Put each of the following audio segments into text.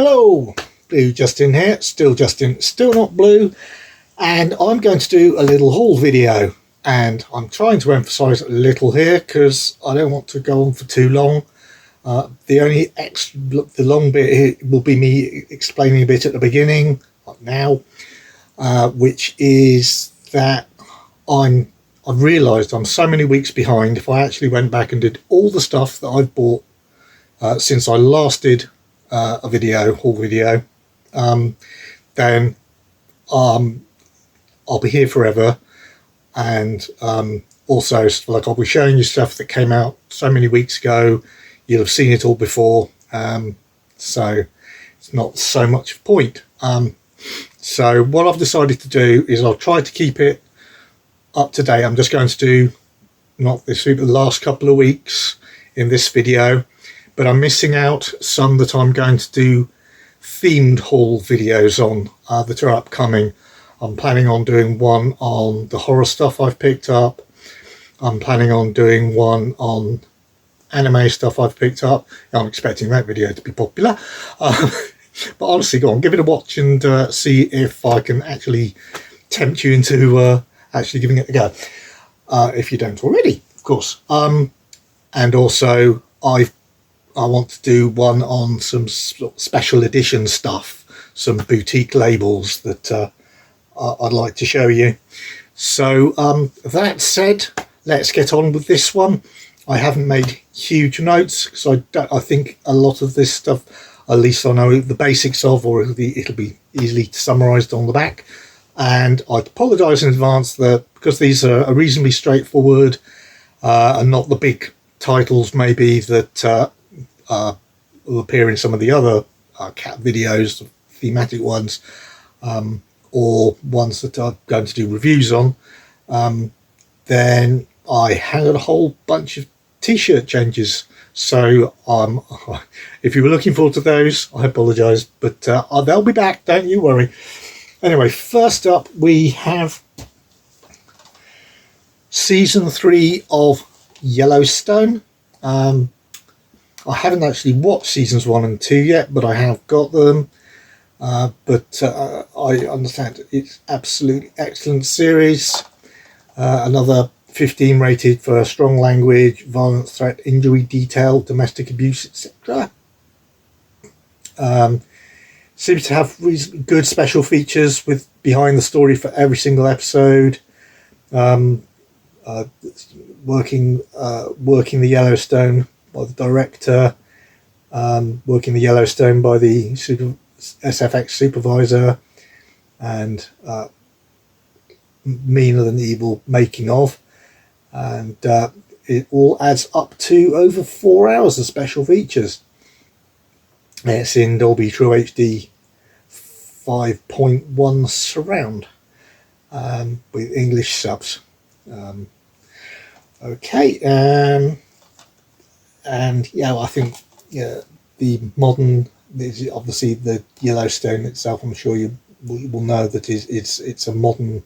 Hello, Blue Justin here, still Justin, still not blue, and I'm going to do a little haul video, and I'm trying to emphasise little here because I don't want to go on for too long. The long bit here will be me explaining a bit at the beginning, like now, which is that I've realised I'm so many weeks behind. If I actually went back and did all the stuff that I've bought since I last did a haul video, then I'll be here forever. And also, like, I'll be showing you stuff that came out so many weeks ago. You'll have seen it all before, so it's not so much point. So what I've decided to do is I'll try to keep it up to date. I'm just going to do, not this week, but the last couple of weeks in this video, but I'm missing out some that I'm going to do themed haul videos on that are upcoming. I'm planning on doing one on the horror stuff I've picked up. I'm planning on doing one on anime stuff I've picked up. I'm expecting that video to be popular. But honestly, go on, give it a watch and see if I can actually tempt you into actually giving it a go. If you don't already, of course. And also, I want to do one on some special edition stuff, some boutique labels that I'd like to show you. So that said, let's get on with this one. I haven't made huge notes because I think a lot of this stuff, at least I know the basics of, or it'll be easily summarised on the back. And I'd apologise in advance that because these are reasonably straightforward and not the big titles maybe that will appear in some of the other cat videos, thematic ones, or ones that I'm going to do reviews on, then I had a whole bunch of t-shirt changes. So if you were looking forward to those, I apologise, but they'll be back, don't you worry. Anyway, first up we have season 3 of Yellowstone. I haven't actually watched seasons 1 and 2 yet, but I have got them. But I understand it's absolutely excellent series. Another 15 rated for strong language, violent threat, injury detail, domestic abuse, etc. Seems to have reasonably good special features with behind the story for every single episode. Working the Yellowstone by the director, working the Yellowstone by the SFX supervisor, and Meaner Than Evil making of, and it all adds up to over 4 hours of special features. It's in Dolby True HD 5.1 surround with English subs. Okay, and yeah, I think the modern, obviously the Yellowstone itself, I'm sure you will know that it's a modern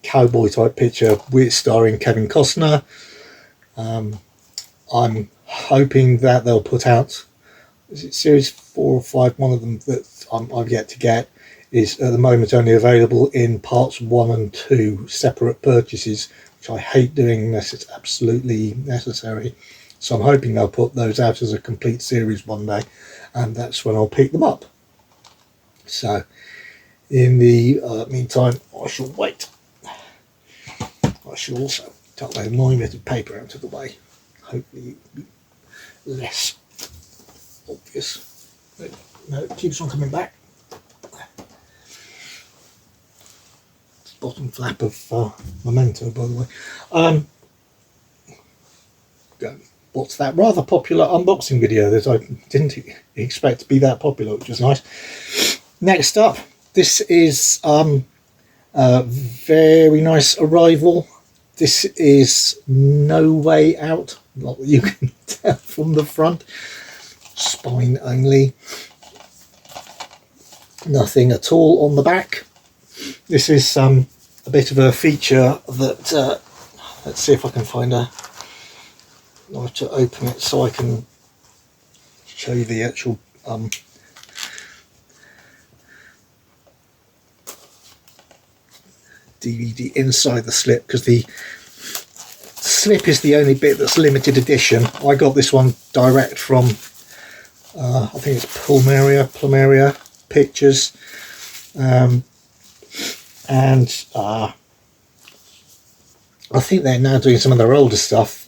cowboy type picture with starring Kevin Costner. I'm hoping that they'll put out, is it series 4 or 5? One of them that I've yet to get is at the moment only available in parts 1 and 2, separate purchases, which I hate doing unless it's absolutely necessary. So I'm hoping they'll put those out as a complete series one day, and that's when I'll pick them up. So in the meantime, I shall wait. I shall also tuck that annoying bit of paper out of the way. Hopefully it'll be less obvious. No, it keeps on coming back. Bottom flap of Memento, by the way. What's that rather popular unboxing video that I didn't expect to be that popular, which is nice. Next up, this is a very nice arrival. This is No Way Out, not that you can tell from the front. Spine only. Nothing at all on the back. This is a bit of a feature that, let's see if I can find a knife to open it so I can show you the actual DVD inside the slip, because the slip is the only bit that's limited edition. I got this one direct from I think it's Plumeria Pictures, and I think they're now doing some of their older stuff,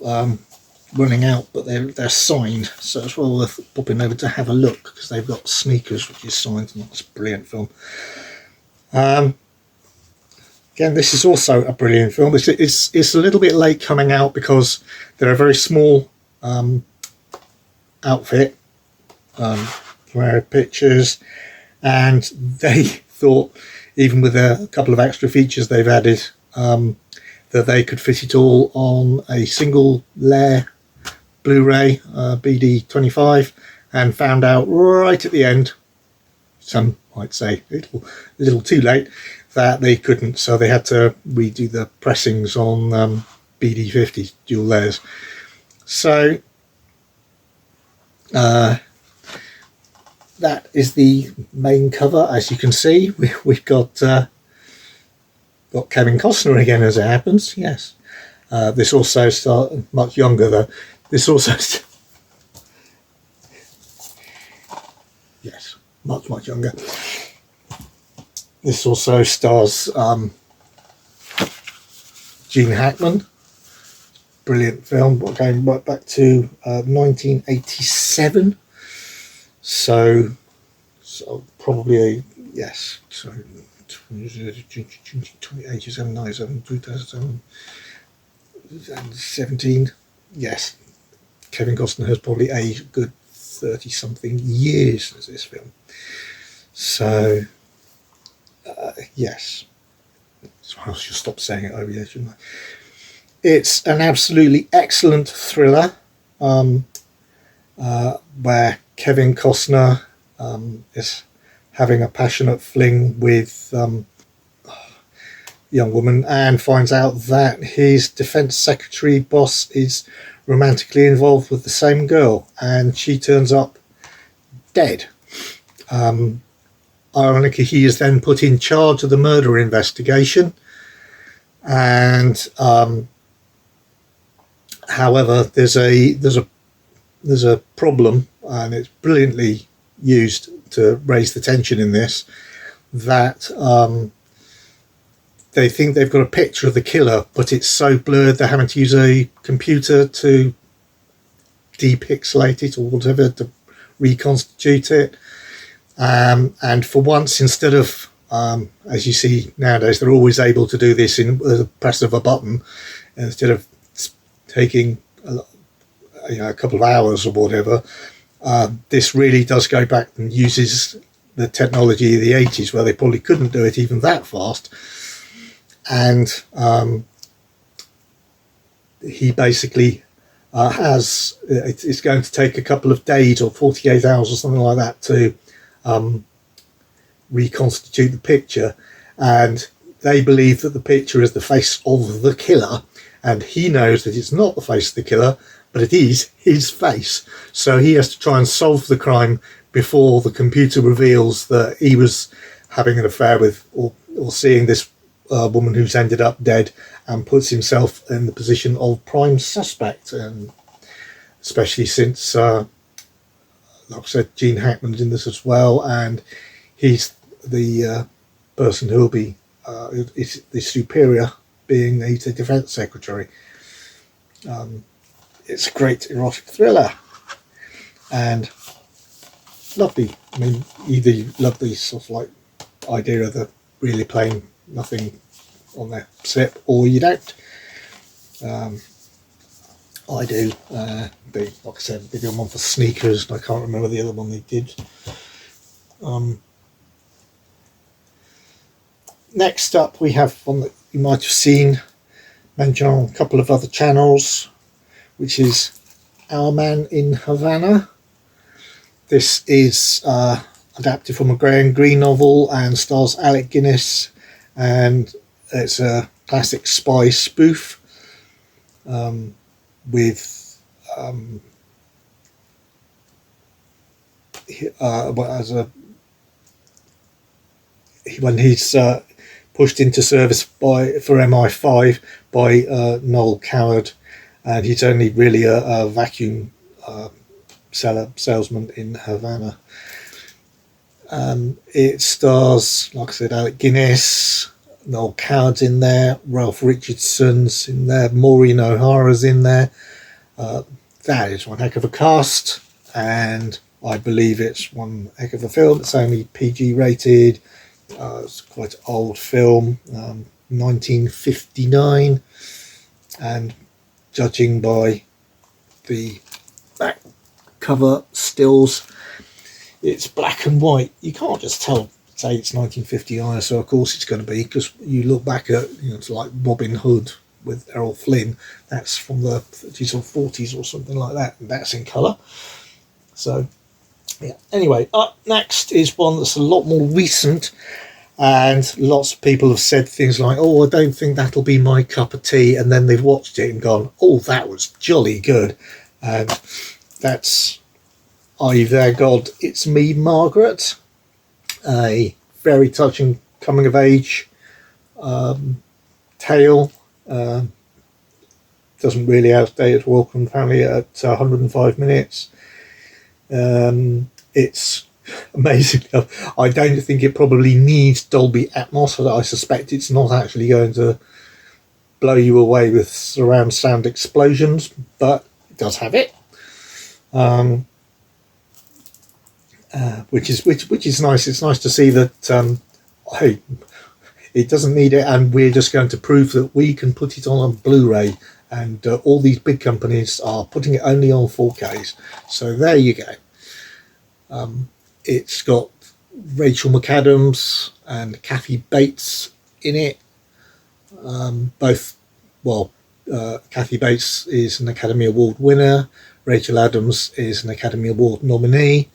running out, but they're signed, so it's well worth popping over to have a look, because they've got Sneakers, which is signed, and it's a brilliant film. Again, this is also a brilliant film. It's a little bit late coming out because they're a very small outfit, Blu-ray Pictures, and they thought, even with a couple of extra features they've added, that they could fit it all on a single layer Blu-ray BD25, and found out right at the end, some might say a little too late, that they couldn't, so they had to redo the pressings on BD50 dual layers. So that is the main cover. As you can see, we've got Kevin Costner again, as it happens. Yes, this also started much younger though. This also yes, much younger. This also stars Gene Hackman. Brilliant film, going right back to 1987. So probably a, yes, so 87, 97, 2007, and 17. Yes, Kevin Costner has probably aged good 30 something years as this film. So yes, so I should stop saying it over here, shouldn't I? It's an absolutely excellent thriller, where Kevin Costner is having a passionate fling with a young woman, and finds out that his defense secretary boss is romantically involved with the same girl, and she turns up dead. Ironically, he is then put in charge of the murder investigation, and however, there's a problem, and it's brilliantly used to raise the tension in this, that they think they've got a picture of the killer, but it's so blurred they're having to use a computer to depixelate it or whatever, to reconstitute it. And for once, instead of, as you see nowadays, they're always able to do this in the press of a button, instead of taking a couple of hours or whatever. This really does go back and uses the technology of the 80s, where they probably couldn't do it even that fast. And he basically it's going to take a couple of days or 48 hours or something like that to reconstitute the picture, and they believe that the picture is the face of the killer, and he knows that it's not the face of the killer, but it is his face. So he has to try and solve the crime before the computer reveals that he was having an affair with or seeing this woman who's ended up dead, and puts himself in the position of prime suspect. And especially since like I said, Gene Hackman's in this as well, and he's the person who will be is the superior, being he's the defense secretary. It's a great erotic thriller, and lovely. I mean, either you love the sort of like idea of the really plain nothing on their slip, or you don't. I do. Like I said, they did one for Sneakers, and I can't remember the other one they did. Next up, we have one that you might have seen mentioned on a couple of other channels, which is Our Man in Havana. This is adapted from a Graham Greene novel and stars Alec Guinness, and it's a classic spy spoof with when he's pushed into service for MI5 by Noel Coward, and he's only really a vacuum salesman in Havana. It stars, like I said, Alec Guinness, Noel Coward's in there, Ralph Richardson's in there, Maureen O'Hara's in there. That is one heck of a cast, and I believe it's one heck of a film. It's only PG rated. It's quite an old film, 1959, and judging by the back cover stills, it's black and white. You can't just say it's 1959, so of course it's going to be, because you look back at, it's like Robin Hood with Errol Flynn. That's from the 30s or 40s or something like that, and that's in colour. So yeah. Anyway, up next is one that's a lot more recent, and lots of people have said things like, "Oh, I don't think that'll be my cup of tea," and then they've watched it and gone, "Oh, that was jolly good," and that's Are You There, God? It's Me, Margaret. A very touching coming of age tale. Doesn't really outstay its welcome, apparently, at 105 minutes. It's amazing. I don't think it probably needs Dolby Atmos. I suspect it's not actually going to blow you away with surround sound explosions, but it does have it. Which is nice. It's nice to see that hey, it doesn't need it, and we're just going to prove that we can put it on a Blu-ray, and all these big companies are putting it only on 4Ks. So there you go. It's got Rachel McAdams and Kathy Bates in it. Kathy Bates is an Academy Award winner. Rachel Adams is an Academy Award nominee.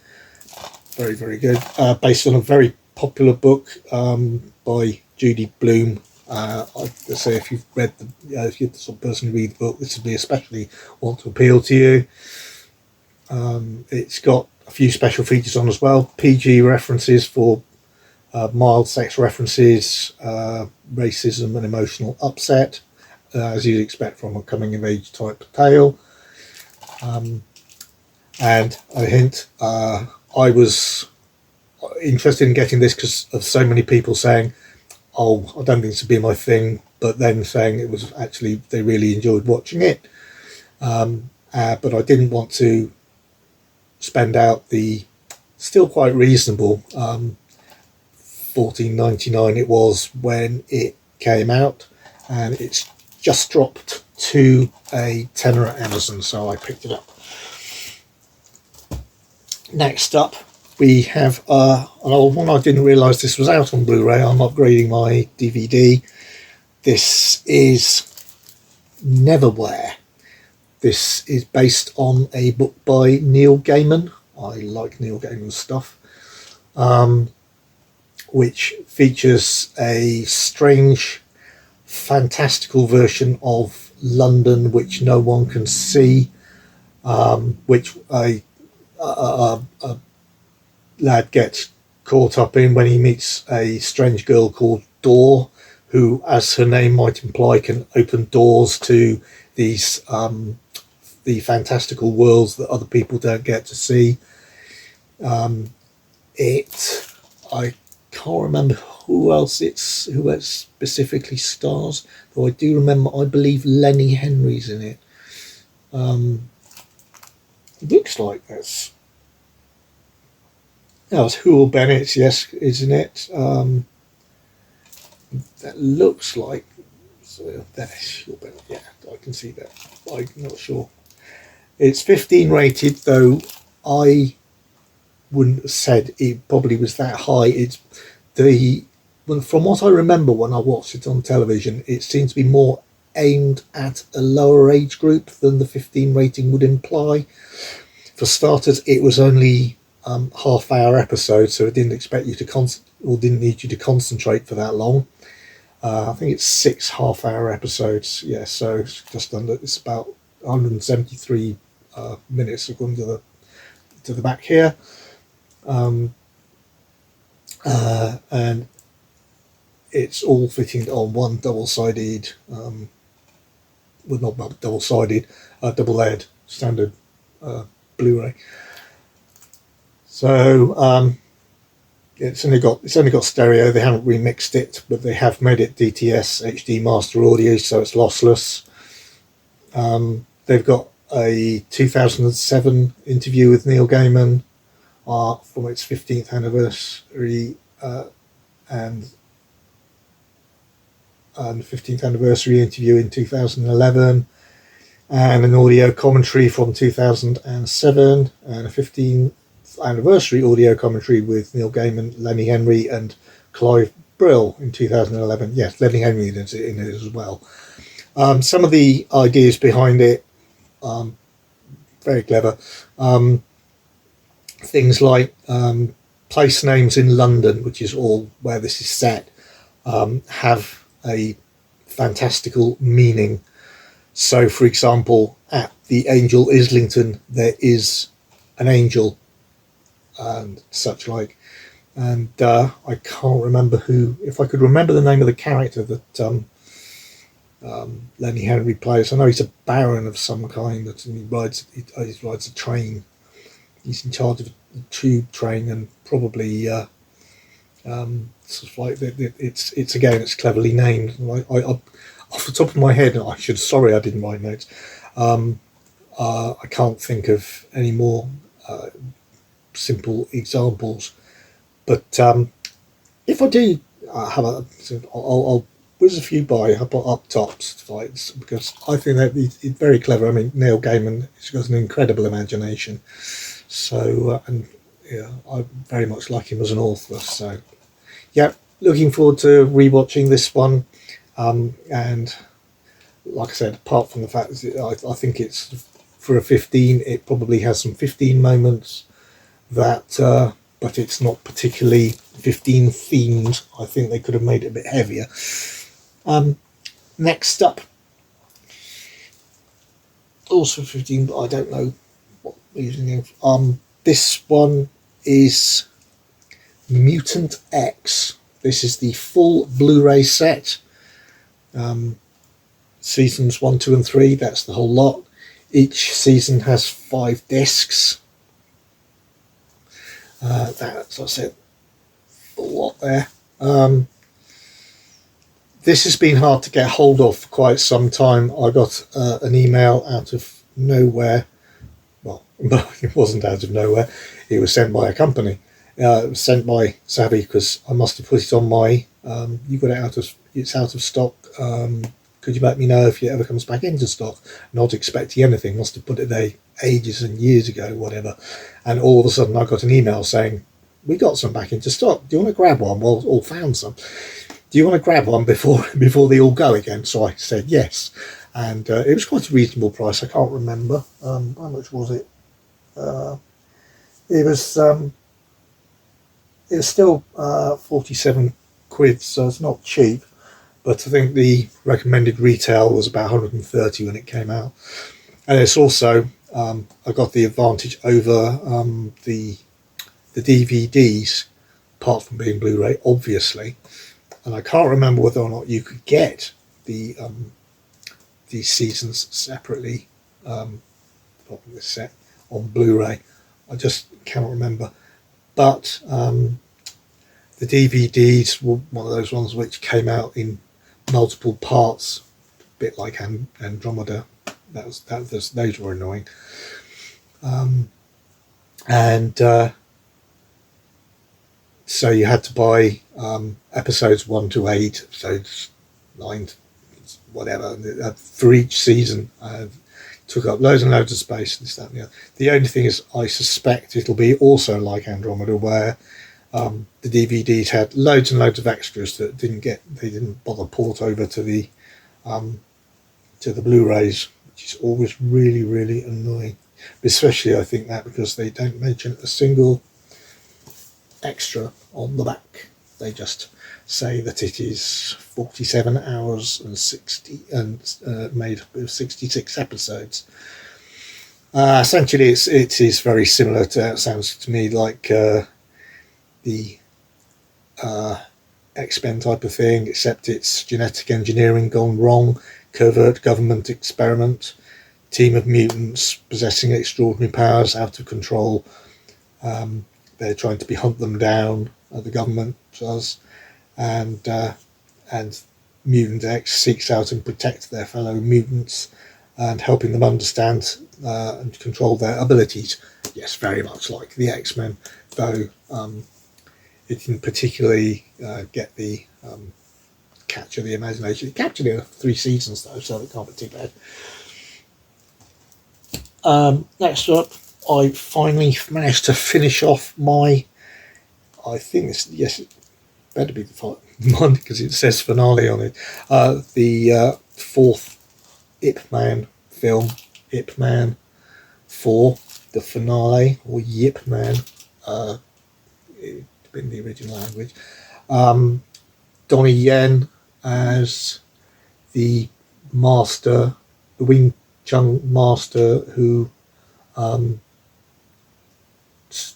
Very, very good. Based on a very popular book by Judy Blume. I'd say if you've read if you're the sort of person who reads the book, this would be especially want to appeal to you. It's got a few special features on as well. PG references for mild sex references, racism and emotional upset, as you'd expect from a coming of age type tale. And a hint, I was interested in getting this because of so many people saying, "Oh, I don't think this would be my thing," but then saying it was actually, they really enjoyed watching it. But I didn't want to spend out the still quite reasonable $14.99 it was when it came out, and it's just dropped to a tenner at Amazon, so I picked it up. Next up, we have an old one. I didn't realise this was out on Blu-ray. I'm upgrading my DVD. This is Neverwhere. This is based on a book by Neil Gaiman. I like Neil Gaiman's stuff, which features a strange, fantastical version of London which no one can see, which a lad gets caught up in when he meets a strange girl called Door, who, as her name might imply, can open doors to these the fantastical worlds that other people don't get to see. I can't remember who else it specifically stars, though I do remember, I believe Lenny Henry's in it. It looks like that's it's Hewell Bennett, yes, isn't it? That looks like, so that's Hewell Bennett. Yeah, I can see that. I'm not sure. It's 15 rated, though I wouldn't have said it probably was that high. It's from what I remember when I watched it on television, it seems to be more aimed at a lower age group than the 15 rating would imply. For starters, it was only half-hour episodes, so it didn't expect you to didn't need you to concentrate for that long. I think it's 6 half-hour episodes. Yeah, so it's just under. It's about 173 minutes according to the back here, and it's all fitting on one double-sided, well, not double-sided, double-layered standard Blu-ray. So it's only got stereo. They haven't remixed it, but they have made it DTS HD master audio, so it's lossless. They've got a 2007 interview with Neil Gaiman from its 15th anniversary, and the 15th anniversary interview in 2011, and an audio commentary from 2007, and a 15th anniversary audio commentary with Neil Gaiman, Lenny Henry, and Clive Brill in 2011. Yes, Lenny Henry is in it as well. Some of the ideas behind it, very clever. Things like place names in London, which is all where this is set, have a fantastical meaning. So, for example, at the Angel Islington, there is an angel and such like. And I can't remember who. If I could remember the name of the character that Lenny Henry plays, I know he's a baron of some kind. That he rides a train. He's in charge of a tube train, and probably sort of like it's cleverly named. I off the top of my head, I didn't write notes. I can't think of any more simple examples. But if I do have I'll whiz a few by up tops, because I think that it's very clever. I mean, Neil Gaiman has got an incredible imagination. So, and yeah, I very much like him as an author. So, yeah, looking forward to rewatching this one. And like I said, apart from the fact that I think it's for a 15, it probably has some 15 moments that, but it's not particularly 15 themed. I think they could have made it a bit heavier. Next up, also 15, but I don't know what using. This one is Mutant X. This is the full Blu-ray set. Seasons 1, 2, and 3. That's the whole lot. Each season has 5 discs. That's, I said, a lot there. This has been hard to get hold of for quite some time. I got an email out of nowhere. Well, it wasn't out of nowhere. It was sent by a company. It was sent by Savvy, because I must have put it on my. You got it it's out of stock. Could you let me know if it ever comes back into stock? Not expecting anything. Must have put it there ages and years ago, whatever. And all of a sudden, I got an email saying, "We got some back into stock. Do you want to grab one?" Well, all found some. Do you want to grab one before they all go again? So I said yes, and it was quite a reasonable price. I can't remember how much was it. It was still 47 quid, so it's not cheap. But I think the recommended retail was about 130 when it came out, and it's also I got the advantage over the DVDs, apart from being Blu-ray, obviously. And I can't remember whether or not you could get the these seasons separately from this set on Blu-ray. I just cannot remember. But the DVDs were one of those ones which came out in multiple parts, a bit like Andromeda. Those were annoying. So you had to buy episodes 1 to 8, episodes 9, whatever, for each season. Took up loads and loads of space, this, that, and the other. The only thing is, I suspect it'll be also like Andromeda, where the DVDs had loads and loads of extras that they didn't bother port over to the Blu-rays, which is always really, really annoying. Especially, I think that because they don't mention a single extra on the back. They just say that it is 47 hours and 60 and made up of 66 episodes. Essentially, it is very similar to. It sounds to me like the X-Men type of thing, except it's genetic engineering gone wrong, covert government experiment, team of mutants possessing extraordinary powers out of control. They're trying to hunt them down, the government does, and Mutant X seeks out and protect their fellow mutants and helping them understand and control their abilities. Yes, very much like the X-Men, though it didn't particularly get the capture the imagination. It captured it in 3 seasons though, so it can't be too bad. Next up, I finally managed to finish off my, I think this, yes, it better be the one because it says finale on it, the 4th Ip Man film, Ip Man 4, the finale, or Yip Man, in the original language. Donnie Yen as the master, the Wing Chun master who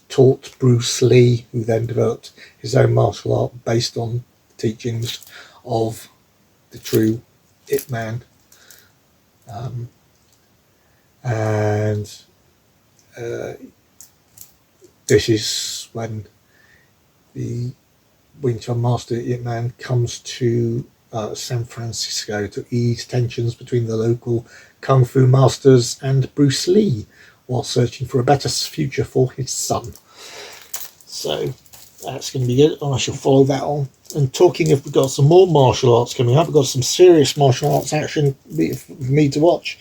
taught Bruce Lee, who then developed his own martial art based on teachings of the true Ip Man. And this is when the Wing Chun master Ip Man comes to San Francisco to ease tensions between the local kung fu masters and Bruce Lee while searching for a better future for his son. So that's going to be good, and I shall follow that on. And talking of, we've got some more martial arts coming up, we've got some serious martial arts action for me to watch.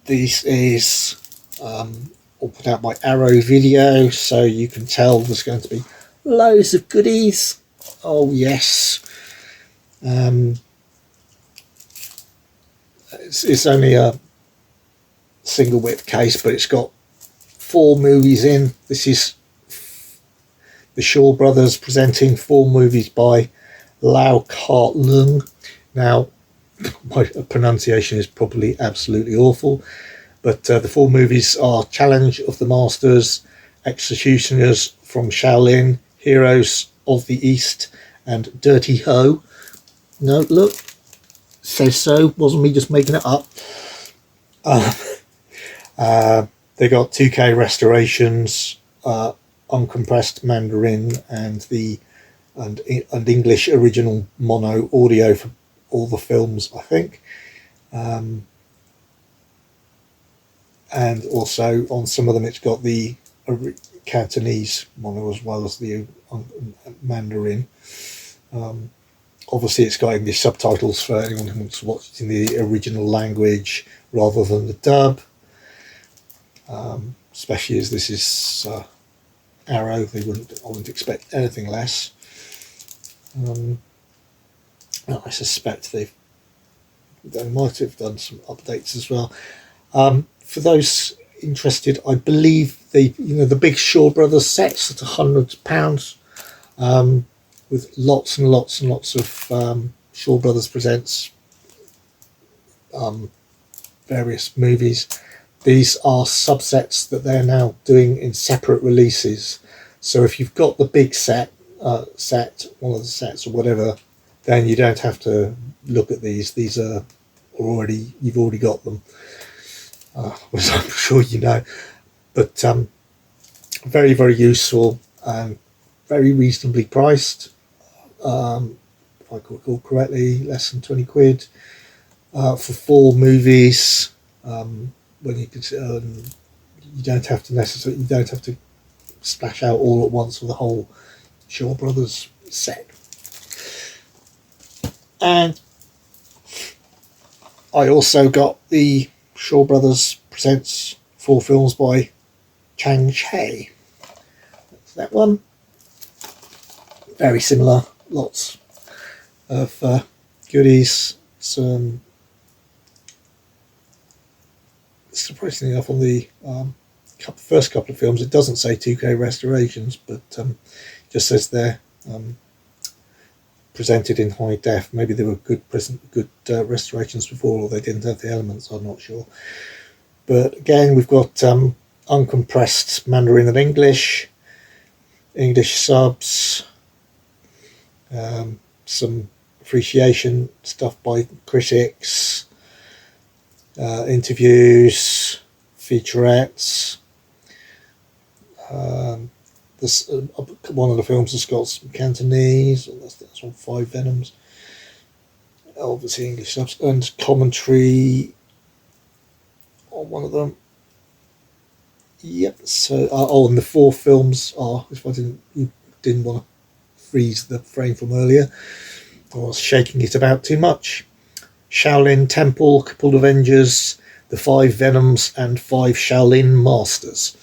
This is all put out by Arrow Video, so you can tell there's going to be loads of goodies. Oh yes. It's only a single width case, but it's got 4 movies in. This is the Shaw Brothers presenting 4 movies by Lau Kar Lung. Now, my pronunciation is probably absolutely awful, but the 4 movies are Challenge of the Masters, Executioners from Shaolin, Heroes of the East, and Dirty Ho. No, look, says so, wasn't me just making it up. They got 2K restorations, uncompressed Mandarin, and English original mono audio for all the films, I think. And also on some of them it's got the Cantonese mono as well as the Mandarin. Obviously it's got English subtitles for anyone who wants to watch it in the original language rather than the dub. Especially as this is Arrow, I wouldn't expect anything less. I suspect they might have done some updates as well. For those interested, I believe the big Shaw Brothers sets at £100, with lots and lots and lots of Shaw Brothers Presents various movies. These are subsets that they're now doing in separate releases. So if you've got the big set, one of the sets or whatever, then you don't have to look at these. These are you've already got them, which I'm sure you know. But very, very useful and very reasonably priced. If I recall correctly, less than 20 quid for 4 movies. When you could, you don't have to splash out all at once for the whole Shaw Brothers set. And I also got the Shaw Brothers Presents 4 films by Chang Che. That's that one. Very similar, lots of goodies. Some, surprisingly enough, on the first couple of films, it doesn't say 2K restorations, but just says they're presented in high def. Maybe they were good restorations before, or they didn't have the elements. I'm not sure. But again, we've got uncompressed Mandarin and English, English subs, some appreciation stuff by critics, interviews, featurettes. This one of the films has got some Cantonese, and that's on 5 Venoms. Obviously English subs, and commentary on one of them. Yep. So and the 4 films are, if you didn't want to freeze the frame from earlier, I was shaking it about too much. Shaolin Temple, Couple of Avengers, the 5 Venoms, and 5 Shaolin Masters.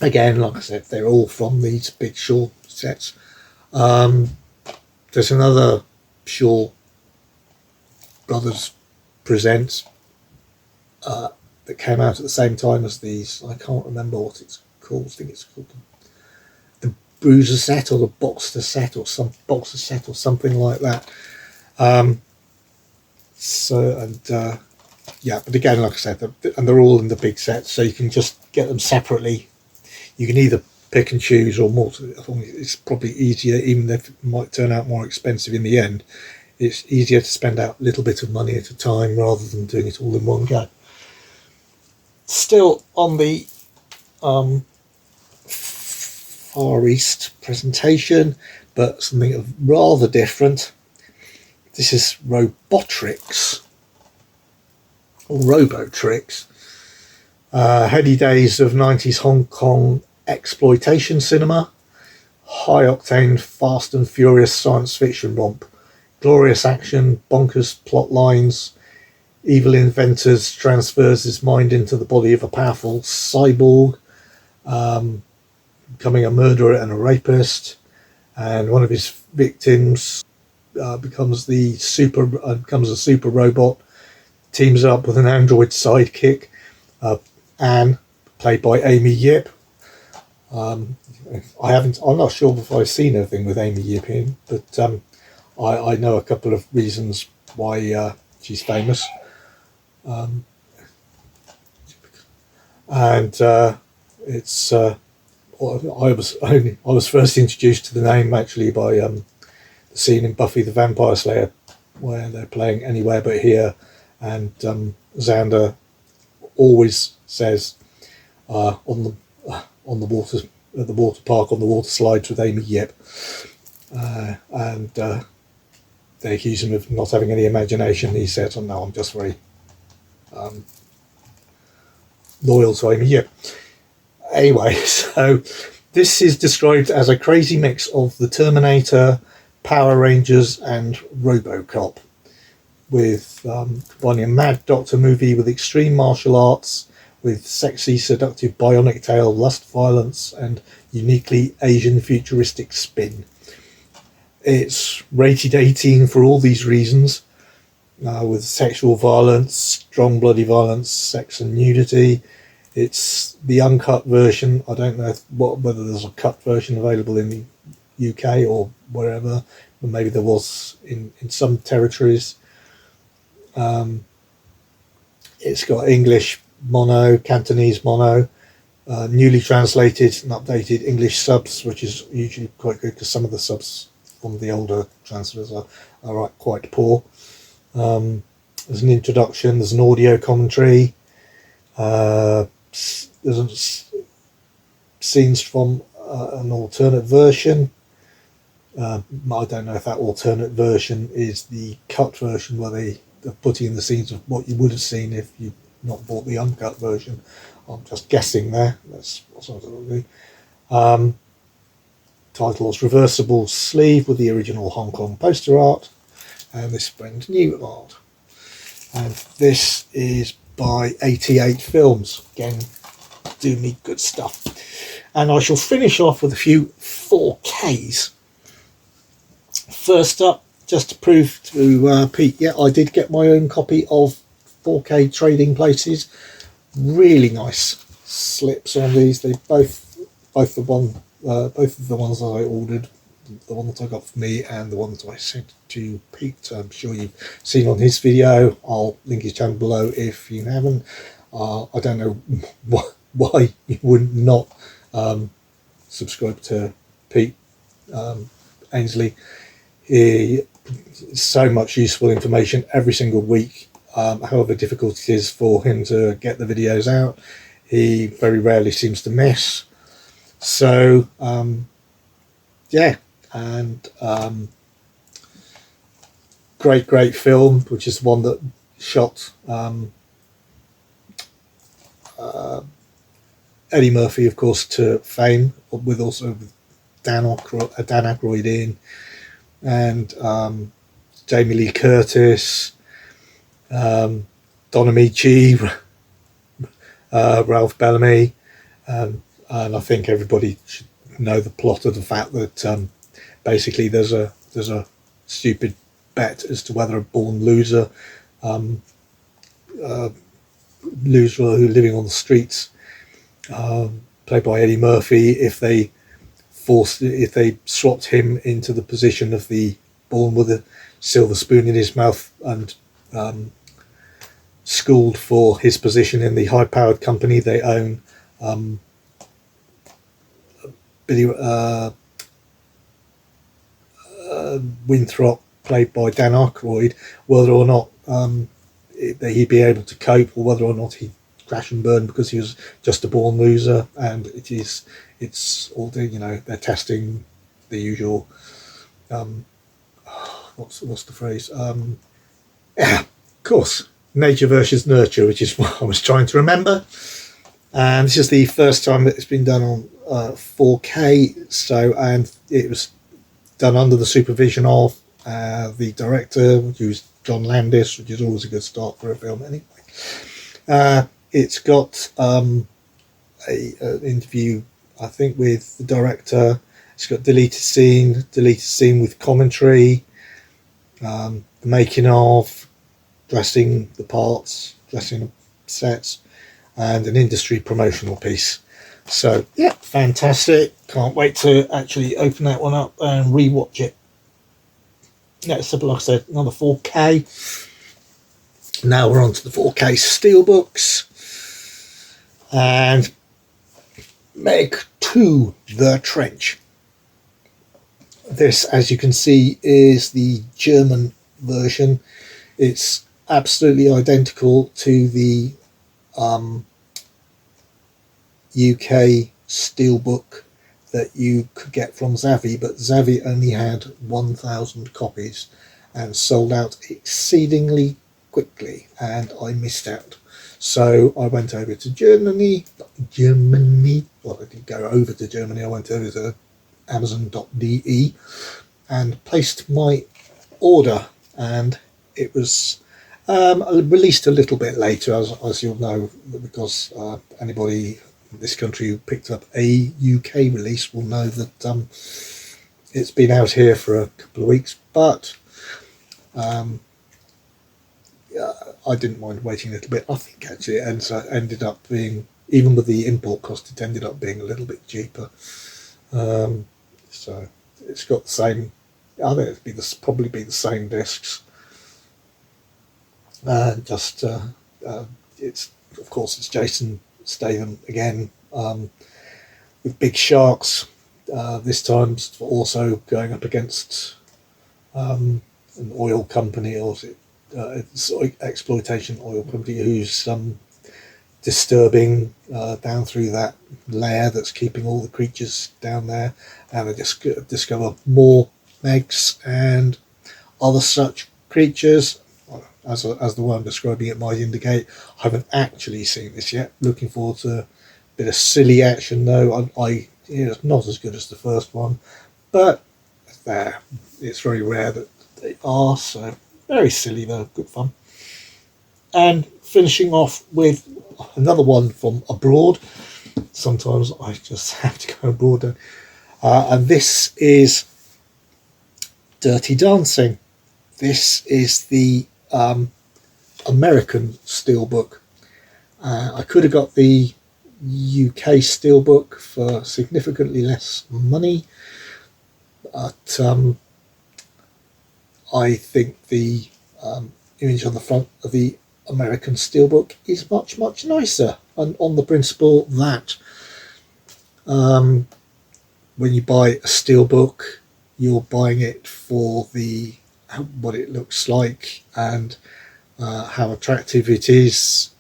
Again, like I said, they're all from these big Shaw sets. There's another Shaw Brothers Presents that came out at the same time as these. I can't remember what it's called. I think it's called the Bruiser set or the Boxer set or something like that. Yeah, but again, like I said, and they're all in the big sets, so you can just get them separately. You can either pick and choose or more. I think it's probably easier, even if it might turn out more expensive in the end. It's easier to spend out a little bit of money at a time rather than doing it all in one go. Still on the Far East presentation, but something rather different. This is Robotrix, or Robotrix. Heady days of 90s Hong Kong exploitation cinema, high octane Fast and Furious science fiction romp, glorious action, bonkers plot lines, evil inventors transfers his mind into the body of a powerful cyborg, becoming a murderer and a rapist, and one of his victims becomes a super robot, teams up with an android sidekick, Anne, played by Amy Yip. I'm not sure if I've seen anything with Amy Yip in, but I know a couple of reasons why she's famous. It's I was first introduced to the name actually by the scene in Buffy the Vampire Slayer where they're playing Anywhere But Here, and Xander always says on the water at the water park on the water slides with Amy Yip, and they accuse him of not having any imagination. He says, "Oh no, I'm just very loyal to Amy Yip." Anyway, so this is described as a crazy mix of the Terminator, Power Rangers, and RoboCop, with combining a Mad Doctor movie with extreme martial arts, with sexy, seductive bionic tail, lust, violence, and uniquely Asian futuristic spin. It's rated 18 for all these reasons, with sexual violence, strong bloody violence, sex and nudity. It's the uncut version. I don't know whether there's a cut version available in the UK or wherever, but maybe there was in some territories. It's got English mono, Cantonese mono, newly translated and updated English subs, which is usually quite good because some of the subs from the older transfers are quite poor. There's an introduction, there's an audio commentary, there's scenes from an alternate version. I don't know if that alternate version is the cut version where they are putting in the scenes of what you would have seen if you not bought the uncut version. I'm just guessing there. That's what I was doing. Title is Reversible Sleeve with the original Hong Kong poster art, and this brand new art. And this is by 88 Films. Again, do me good stuff. And I shall finish off with a few 4Ks. First up, just to prove to Pete, yeah, I did get my own copy of 4K Trading Places. Really nice slips on these. They both of the ones that I ordered, the one that I got for me and the one that I sent to Pete. I'm sure you've seen on his video. I'll link his channel below if you haven't. I don't know why you would not subscribe to Pete Ainsley. So much useful information every single week. However difficult it is for him to get the videos out, he very rarely seems to miss. So yeah, and great film, which is the one that shot Eddie Murphy, of course, to fame, with also Dan Aykroyd in, and Jamie Lee Curtis, Don Amici, Ralph Bellamy, and I think everybody should know the plot of the fact that basically there's a stupid bet as to whether a born loser who living on the streets, played by Eddie Murphy, if they swapped him into the position of the born with a silver spoon in his mouth and schooled for his position in the high-powered company they own, Winthrop, played by Dan Aykroyd, whether or not he'd be able to cope, or whether or not he'd crash and burn because he was just a born loser. And it's all the, they're testing the usual what's the phrase, yeah, of course, nature versus nurture, which is what I was trying to remember. And this is the first time that it's been done on 4K, and it was done under the supervision of the director, who's John Landis, which is always a good start for a film anyway. It's got an interview, I think, with the director. It's got deleted scene with commentary, the making of, dressing the parts, dressing the sets, and an industry promotional piece. So yeah, fantastic. Can't wait to actually open that one up and rewatch it. Next up, like I said, another 4K. Now we're on to the 4K steelbooks. And Meg 2, The Trench. This, as you can see, is the German version. It's absolutely identical to the UK steelbook that you could get from Zavvi, but Zavvi only had 1,000 copies and sold out exceedingly quickly, and I missed out. So I went over to Germany. Well, I didn't go over to Germany. I went over to Amazon.de and placed my order, and it was released a little bit later, as you'll know, because anybody in this country who picked up a UK release will know that it's been out here for a couple of weeks, but I didn't mind waiting a little bit. I think actually it ended up being, even with the import cost, it ended up being a little bit cheaper. So it's got the same, I think it'd probably be the same discs. It's, of course, it's Jason Statham again, with big sharks, this time also going up against an oil company, or it's exploitation oil company, who's disturbing down through that layer that's keeping all the creatures down there, and they just discover more Megs and other such creatures. As the way I'm describing it might indicate, I haven't actually seen this yet. Looking forward to a bit of silly action though. It's not as good as the first one, but it's very rare that they are. So very silly though, good fun. And finishing off with another one from abroad. Sometimes I just have to go abroad, and this is Dirty Dancing. This is the American steelbook. I could have got the UK steelbook for significantly less money, but I think the image on the front of the American steelbook is much nicer, and on the principle that when you buy a steelbook, you're buying it for the what it looks like and how attractive it is.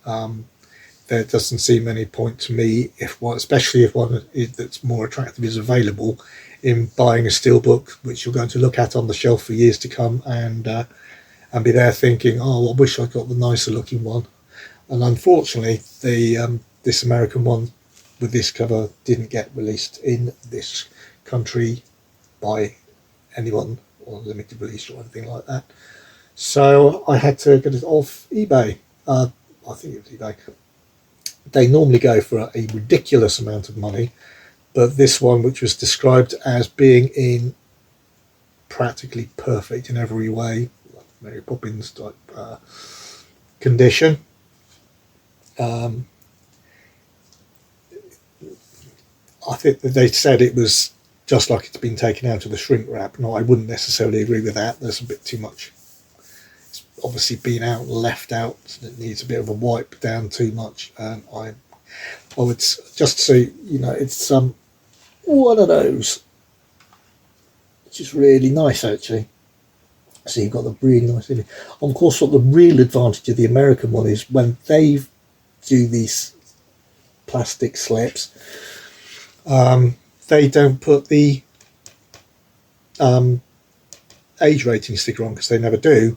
There doesn't seem any point to me, if one, especially if one that's more attractive is available, in buying a steelbook which you're going to look at on the shelf for years to come and be there thinking, oh, I wish I got the nicer looking one. And unfortunately, the this American one with this cover didn't get released in this country by anyone, or limited release or anything like that. So I had to get it off eBay. I think it was eBay. They normally go for a ridiculous amount of money, but this one, which was described as being in practically perfect in every way, like Mary Poppins type condition, I think that they said it was just like it's been taken out of the shrink wrap. No, I wouldn't necessarily agree with that. There's a bit too much. It's obviously been out and left out, so it needs a bit of a wipe down too much. And I would just say, you know, it's one of those, which is really nice actually. So you've got the really nice image. Of course, what the real advantage of the American one is when they do these plastic slips, they don't put the age rating sticker on, because they never do.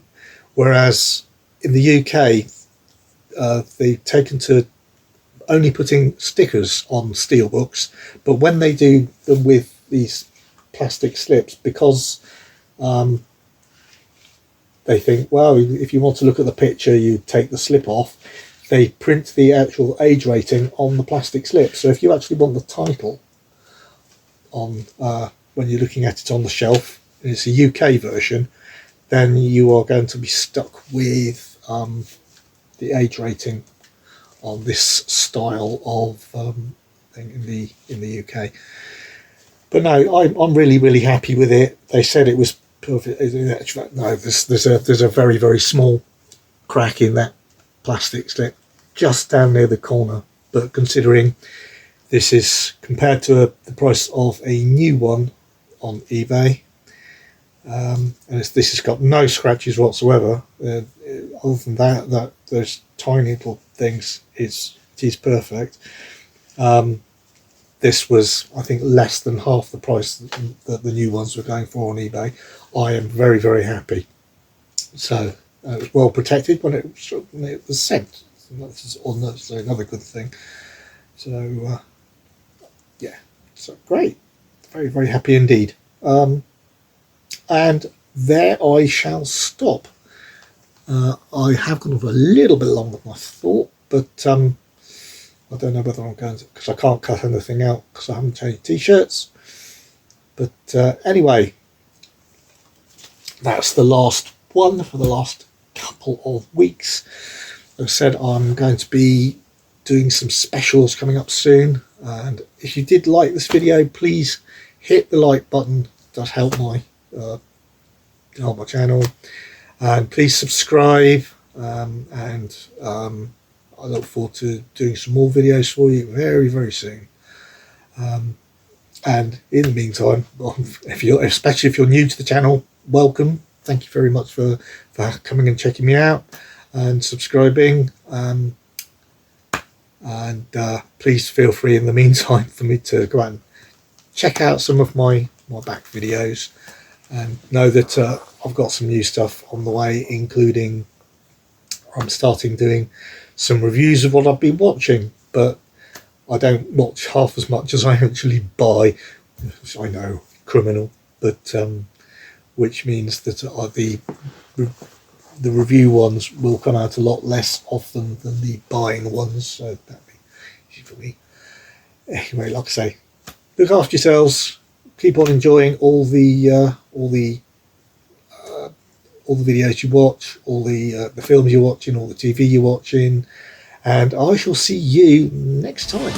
Whereas in the UK, they've taken to only putting stickers on steelbooks, but when they do them with these plastic slips, because they think, well, if you want to look at the picture, you take the slip off, they print the actual age rating on the plastic slip. So if you actually want the title on when you're looking at it on the shelf, and it's a UK version, then you are going to be stuck with the age rating on this style of thing in the UK. But no, I'm really happy with it. They said it was perfect. No, there's a very, very small crack in that plastic slip just down near the corner. But considering this is compared to the price of a new one on eBay, and this has got no scratches whatsoever. Other than that those tiny little things, it is perfect. This was, I think, less than half the price that the new ones were going for on eBay. I am very happy. So it was well protected when it was sent. That's another good thing. So yeah, so great, very happy indeed. And there I shall stop. I have gone over a little bit longer than I thought, but I don't know whether I'm going to, because I can't cut anything out because I haven't changed t-shirts. But anyway, that's the last one for the last couple of weeks. As I said, I'm going to be doing some specials coming up soon, and if you did like this video, please hit the like button. It does help my channel, and please subscribe, and I look forward to doing some more videos for you very soon. And in the meantime, especially if you're new to the channel, welcome. Thank you very much for coming and checking me out and subscribing. And please feel free in the meantime for me to go out and check out some of my back videos, and know that I've got some new stuff on the way, including I'm starting doing some reviews of what I've been watching, but I don't watch half as much as I actually buy, which I know, criminal, but which means that the review ones will come out a lot less often than the buying ones, so that'd be easy for me. Anyway, like I say, look after yourselves, keep on enjoying all the videos you watch, all the films you're watching, all the TV you're watching, and I shall see you next time.